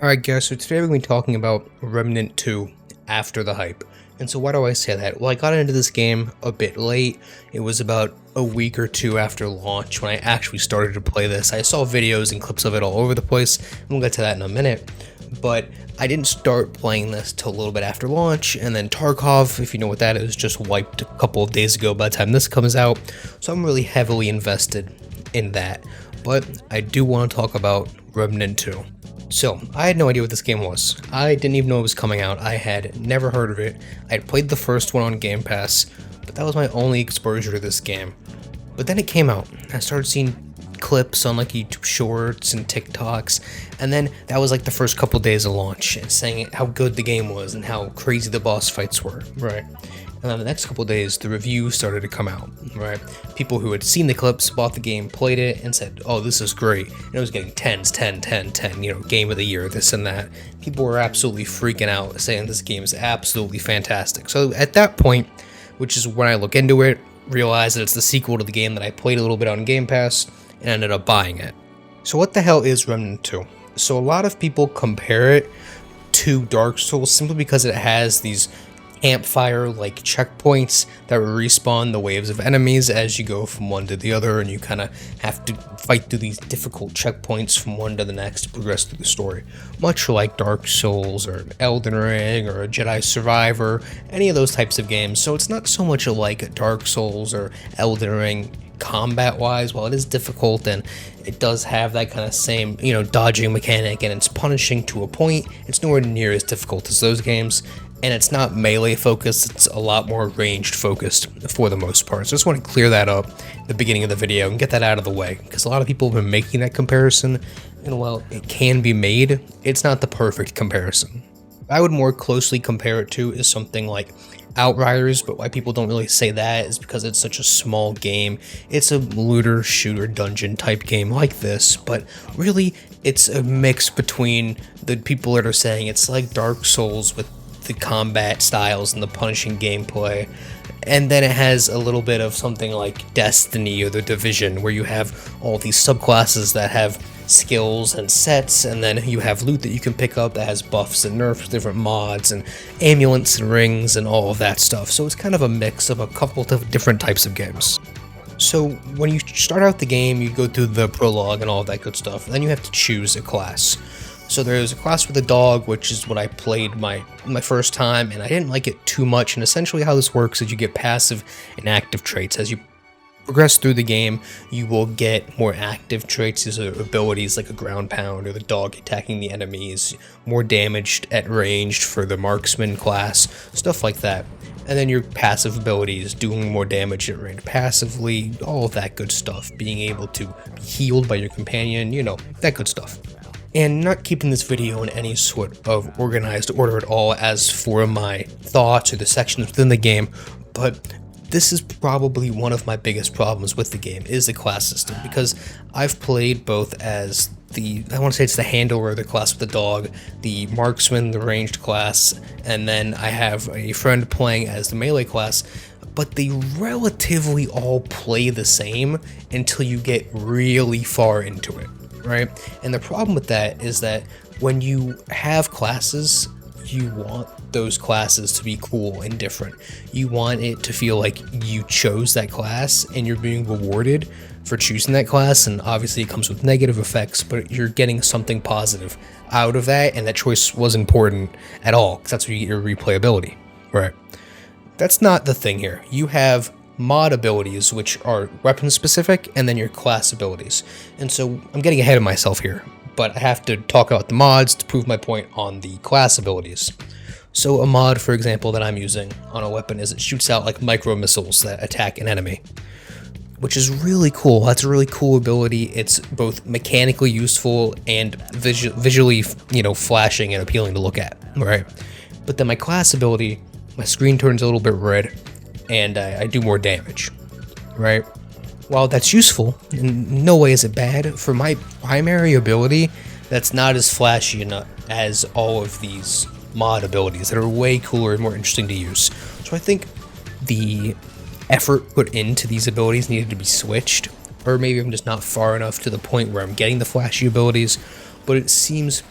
Alright guys, so today we're going to be talking about Remnant 2 after the hype. And so why do I say that? Well, I got into this game a bit late. It was about a week or two after launch when I actually started to play this. I saw videos and clips of it all over the place, and we'll get to that in a minute. But I didn't start playing this till a little bit after launch, and then Tarkov, if you know what that is, just wiped a couple of days ago by the time this comes out. So I'm really heavily invested in that. But I do want to talk about Remnant 2. So, I had no idea what this game was. I didn't even know it was coming out. I had never heard of it. I had played the first one on Game Pass, but that was my only exposure to this game. But then it came out. I started seeing clips on like YouTube Shorts and TikToks, and then that was like the first couple days of launch, and saying how good the game was and how crazy the boss fights were, right? And then the next couple days, the reviews started to come out, right? People who had seen the clips, bought the game, played it, and said, oh, this is great. And it was getting 10s, 10, 10, 10, you know, game of the year, this and that. People were absolutely freaking out, saying this game is absolutely fantastic. So at that point, which is when I look into it, realize that it's the sequel to the game that I played a little bit on Game Pass, and ended up buying it. So what the hell is Remnant 2? So a lot of people compare it to Dark Souls simply because it has these campfire-like checkpoints that respawn the waves of enemies as you go from one to the other, and you kind of have to fight through these difficult checkpoints from one to the next to progress through the story. Much like Dark Souls or Elden Ring or a Jedi Survivor, any of those types of games. So it's not so much like Dark Souls or Elden Ring combat-wise. While it is difficult and it does have that kind of same, you know, dodging mechanic, and it's punishing to a point, it's nowhere near as difficult as those games. And it's not melee focused, it's a lot more ranged focused for the most part. So I just want to clear that up at the beginning of the video and get that out of the way, because a lot of people have been making that comparison, and while it can be made, it's not the perfect comparison. I would more closely compare it to is something like Outriders, but why people don't really say that is because it's such a small game. It's a looter shooter dungeon type game like this, but really it's a mix between the people that are saying it's like Dark Souls with the combat styles and the punishing gameplay, and then it has a little bit of something like Destiny or The Division, where you have all these subclasses that have skills and sets, and then you have loot that you can pick up that has buffs and nerfs, different mods and amulets and rings and all of that stuff. So it's kind of a mix of a couple of different types of games. So when you start out the game, you go through the prologue and all of that good stuff, and then you have to choose a class. So there's a class with a dog, which is what I played my first time, and I didn't like it too much. And essentially how this works is you get passive and active traits. As you progress through the game, you will get more active traits. These are abilities like a ground pound or the dog attacking the enemies, more damage at ranged for the marksman class, stuff like that. And then your passive abilities, doing more damage at range passively, all of that good stuff. Being able to be healed by your companion, you know, that good stuff. And not keeping this video in any sort of organized order at all as for my thoughts or the sections within the game, but this is probably one of my biggest problems with the game, is the class system, because I've played both as I want to say it's the handler, the class with the dog, the marksman, the ranged class, and then I have a friend playing as the melee class, but they relatively all play the same until you get really far into it. Right? And the problem with that is that when you have classes, you want those classes to be cool and different. You want it to feel like you chose that class and you're being rewarded for choosing that class, and obviously it comes with negative effects, but you're getting something positive out of that, and that choice was important at all, because that's where you get your replayability, right? That's not the thing here. You have mod abilities, which are weapon specific, and then your class abilities. And so I'm getting ahead of myself here, but I have to talk about the mods to prove my point on the class abilities. So a mod, for example, that I'm using on a weapon is it shoots out like micro missiles that attack an enemy, which is really cool. That's a really cool ability. It's both mechanically useful and visually, you know, flashing and appealing to look at, right? But then my class ability, my screen turns a little bit red, and I do more damage, right? While that's useful, in no way is it bad, for my primary ability, that's not as flashy as all of these mod abilities that are way cooler and more interesting to use. So I think the effort put into these abilities needed to be switched, or maybe I'm just not far enough to the point where I'm getting the flashy abilities, but it seems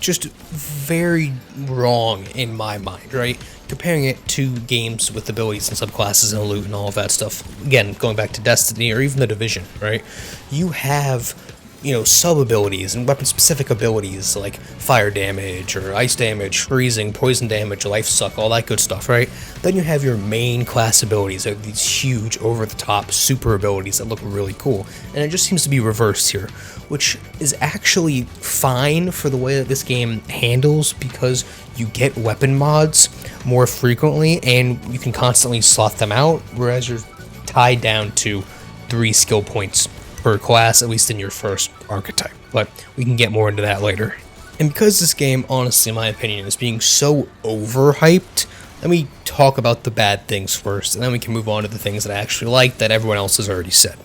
just very wrong in my mind, right? Comparing it to games with abilities and subclasses and loot and all of that stuff. Again, going back to Destiny or even the Division, right? You have, sub-abilities and weapon-specific abilities like fire damage or ice damage, freezing, poison damage, life suck, all that good stuff, right? Then you have your main class abilities, like these huge, over-the-top super abilities that look really cool. And it just seems to be reversed here, which is actually fine for the way that this game handles, because you get weapon mods more frequently and you can constantly slot them out, whereas you're tied down to 3 skill points per class, at least in your first archetype, but we can get more into that later. And because this game, honestly, in my opinion, is being so overhyped, let me talk about the bad things first, and then we can move on to the things that I actually like that everyone else has already said.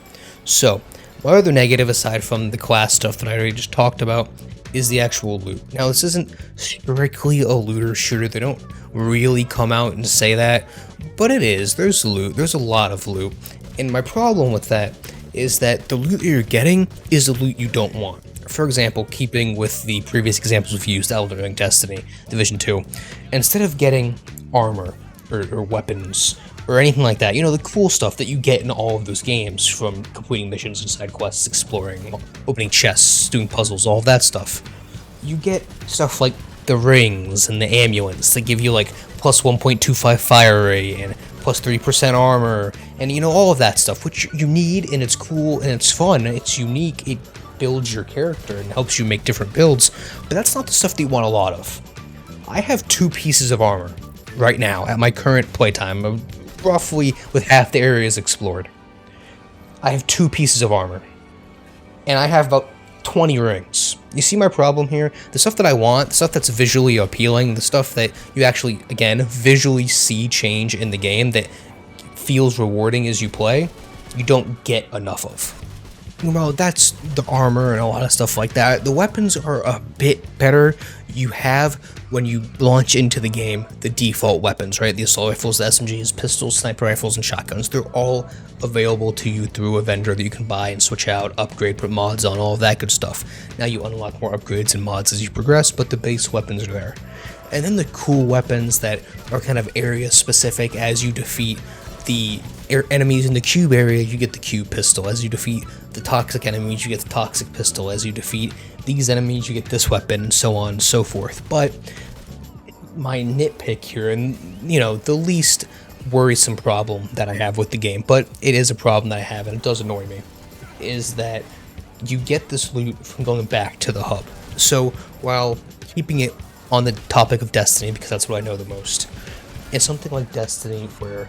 So, my other negative, aside from the class stuff that I already just talked about, is the actual loot. Now, this isn't strictly a looter shooter. They don't really come out and say that, but it is. There's loot. There's a lot of loot. And my problem with that is that the loot you're getting is the loot you don't want. For example, keeping with the previous examples we've used, Elden Ring, Destiny, Division 2, instead of getting armor or weapons or anything like that, the cool stuff that you get in all of those games from completing missions and side quests, exploring, opening chests, doing puzzles, all of that stuff, you get stuff like the rings and the amulets that give you like plus 1.25 fire rate and plus 3% armor, and all of that stuff, which you need, and it's cool and it's fun, it's unique, it builds your character and helps you make different builds, but that's not the stuff that you want a lot of. I have 2 pieces of armor right now at my current playtime, roughly with half the areas explored. I have 2 pieces of armor, and I have about 20 rings. You see my problem here? The stuff that I want, the stuff that's visually appealing, the stuff that you actually, again, visually see change in the game that feels rewarding as you play, you don't get enough of. Well, that's the armor and a lot of stuff like that. The weapons are a bit better. You have, when you launch into the game, the default weapons, right? The assault rifles, the SMGs, pistols, sniper rifles, and shotguns. They're all available to you through a vendor that you can buy and switch out, upgrade, put mods on, all of that good stuff. Now you unlock more upgrades and mods as you progress, but the base weapons are there. And then the cool weapons that are kind of area specific. As you defeat the enemies in the cube area, you get the cube pistol. As you defeat the toxic enemies, you get the toxic pistol. As you defeat these enemies, you get this weapon, and so on and so forth. But my nitpick here, and the least worrisome problem that I have with the game, but it is a problem that I have and it does annoy me, is that you get this loot from going back to the hub. So while keeping it on the topic of Destiny, because that's what I know the most, it's something like Destiny where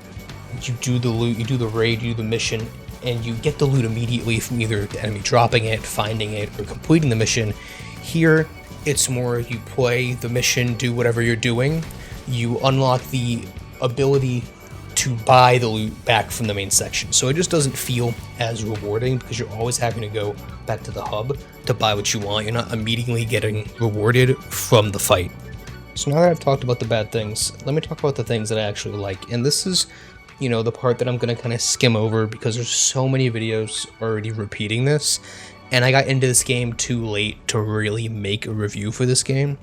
you do the loot, you do the raid, you do the mission, and you get the loot immediately from either the enemy dropping it, finding it, or completing the mission. Here, it's more you play the mission, do whatever you're doing, you unlock the ability to buy the loot back from the main section. So it just doesn't feel as rewarding because you're always having to go back to the hub to buy what you want. You're not immediately getting rewarded from the fight. So now that I've talked about the bad things, let me talk about the things that I actually like. And this is the part that I'm going to kind of skim over because there's so many videos already repeating this, and I got into this game too late to really make a review for this game.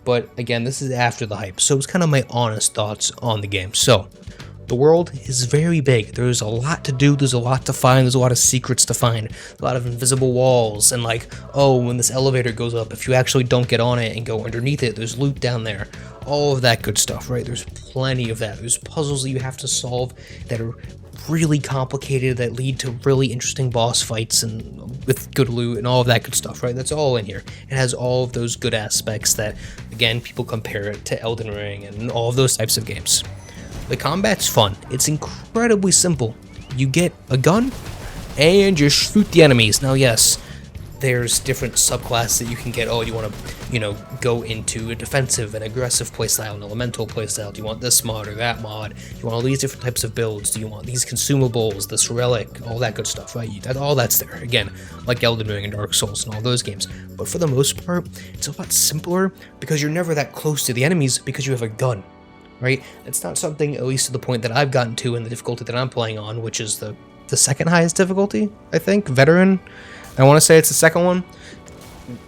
But again, this is after the hype, so it's kind of my honest thoughts on the game. So, the world is very big. There's a lot to do, there's a lot to find, there's a lot of secrets to find, a lot of invisible walls, and when this elevator goes up, if you actually don't get on it and go underneath it, there's loot down there. All of that good stuff, right? There's plenty of that. There's puzzles that you have to solve that are really complicated, that lead to really interesting boss fights and with good loot and all of that good stuff, right? That's all in here. It has all of those good aspects that, again, people compare it to Elden Ring and all of those types of games. The combat's fun. It's incredibly simple. You get a gun and you shoot the enemies. Now, yes, there's different subclasses that you can get. Oh, you want to, go into a defensive and aggressive playstyle, an elemental playstyle. Do you want this mod or that mod? Do you want all these different types of builds? Do you want these consumables, this relic, all that good stuff, right? All that's there. Again, like Elden Ring and Dark Souls and all those games. But for the most part, it's a lot simpler because you're never that close to the enemies because you have a gun, right? It's not something, at least to the point that I've gotten to in the difficulty that I'm playing on, which is the second highest difficulty, I think, Veteran. I want to say it's the second one.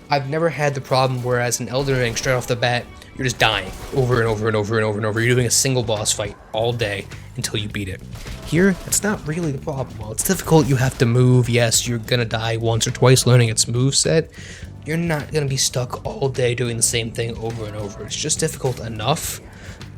I've never had the problem whereas in Elden Ring, straight off the bat, you're just dying over and over and over and over and over. You're doing a single boss fight all day until you beat it. Here, it's not really the problem. While it's difficult, you have to move. Yes, you're gonna die once or twice learning its moveset. You're not gonna be stuck all day doing the same thing over and over. It's just difficult enough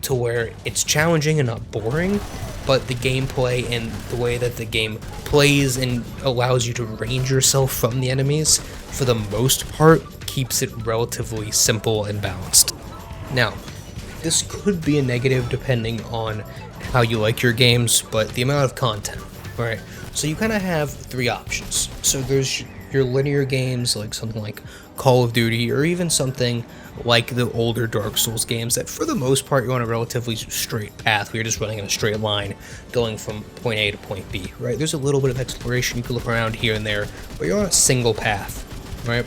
to where it's challenging and not boring, but the gameplay and the way that the game plays and allows you to range yourself from the enemies, for the most part, keeps it relatively simple and balanced. Now, this could be a negative depending on how you like your games, but the amount of content, right? So you kind of have three options. So there's your linear games, like something like Call of Duty, or even something like the older Dark Souls games that for the most part you're on a relatively straight path where you're just running in a straight line going from point A to point B, right? There's a little bit of exploration, you can look around here and there, but you're on a single path, right?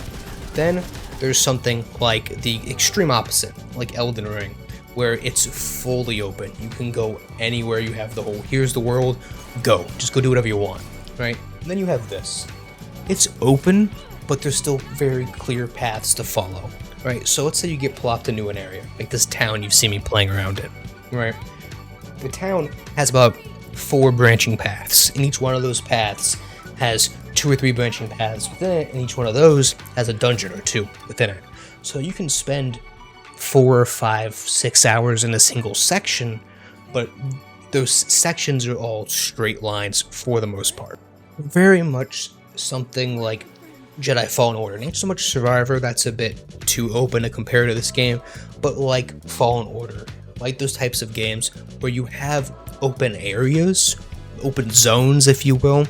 Then there's something like the extreme opposite, like Elden Ring, where it's fully open. You can go anywhere, you have the whole, here's the world, go. Just go do whatever you want, right? And then you have this. It's open, but there's still very clear paths to follow, right? So let's say you get plopped into an area, like this town you've seen me playing around in, right? The town has about 4 branching paths, and each one of those paths has 2 or 3 branching paths within it, and each one of those has a dungeon or 2 within it. So you can spend 4, 5, 6 hours in a single section, but those sections are all straight lines for the most part. Very much something like Jedi Fallen Order. Not so much Survivor, that's a bit too open to compare to this game, but like Fallen Order, like those types of games where you have open areas, open zones if you will,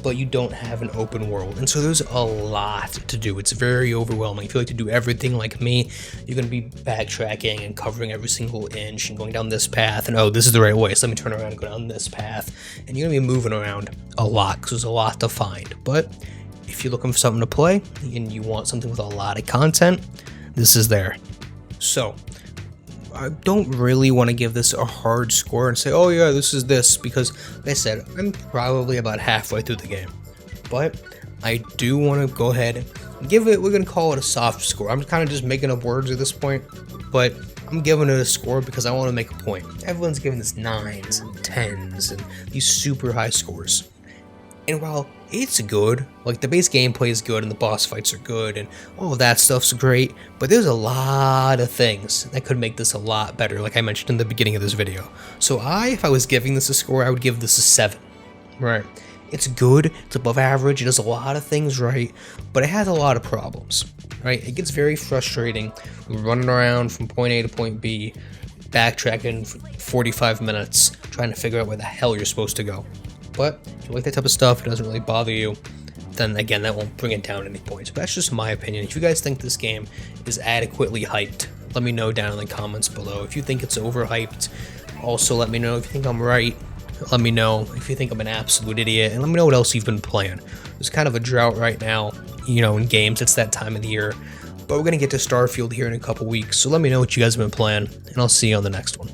but you don't have an open world. And so there's a lot to do. It's very overwhelming. If you like to do everything like me, you're going to be backtracking and covering every single inch and going down this path, and oh, this is the right way, so let me turn around and go down this path. And you're going to be moving around a lot because there's a lot to find. But if you're looking for something to play and you want something with a lot of content, this is there. So I don't really want to give this a hard score and say, oh yeah, this is this, because like I said, I'm probably about halfway through the game. But I do want to go ahead and give it, we're going to call it a soft score. I'm kind of just making up words at this point, but I'm giving it a score because I want to make a point. Everyone's giving this 9s and 10s and these super high scores. And while it's good, like the base gameplay is good and the boss fights are good and all of that stuff's great, but there's a lot of things that could make this a lot better, like I mentioned in the beginning of this video. So if I was giving this a score, I would give this a 7, right? It's good, it's above average, it does a lot of things right, but it has a lot of problems, right? It gets very frustrating running around from point A to point B, backtracking for 45 minutes, trying to figure out where the hell you're supposed to go. But if you like that type of stuff, it doesn't really bother you, then again, that won't bring it down any points. But that's just my opinion. If you guys think this game is adequately hyped, let me know down in the comments below. If you think it's overhyped, also let me know. If you think I'm right, let me know. If you think I'm an absolute idiot, and let me know what else you've been playing. There's kind of a drought right now, you know, in games. It's that time of the year. But we're going to get to Starfield here in a couple weeks, so let me know what you guys have been playing, and I'll see you on the next one.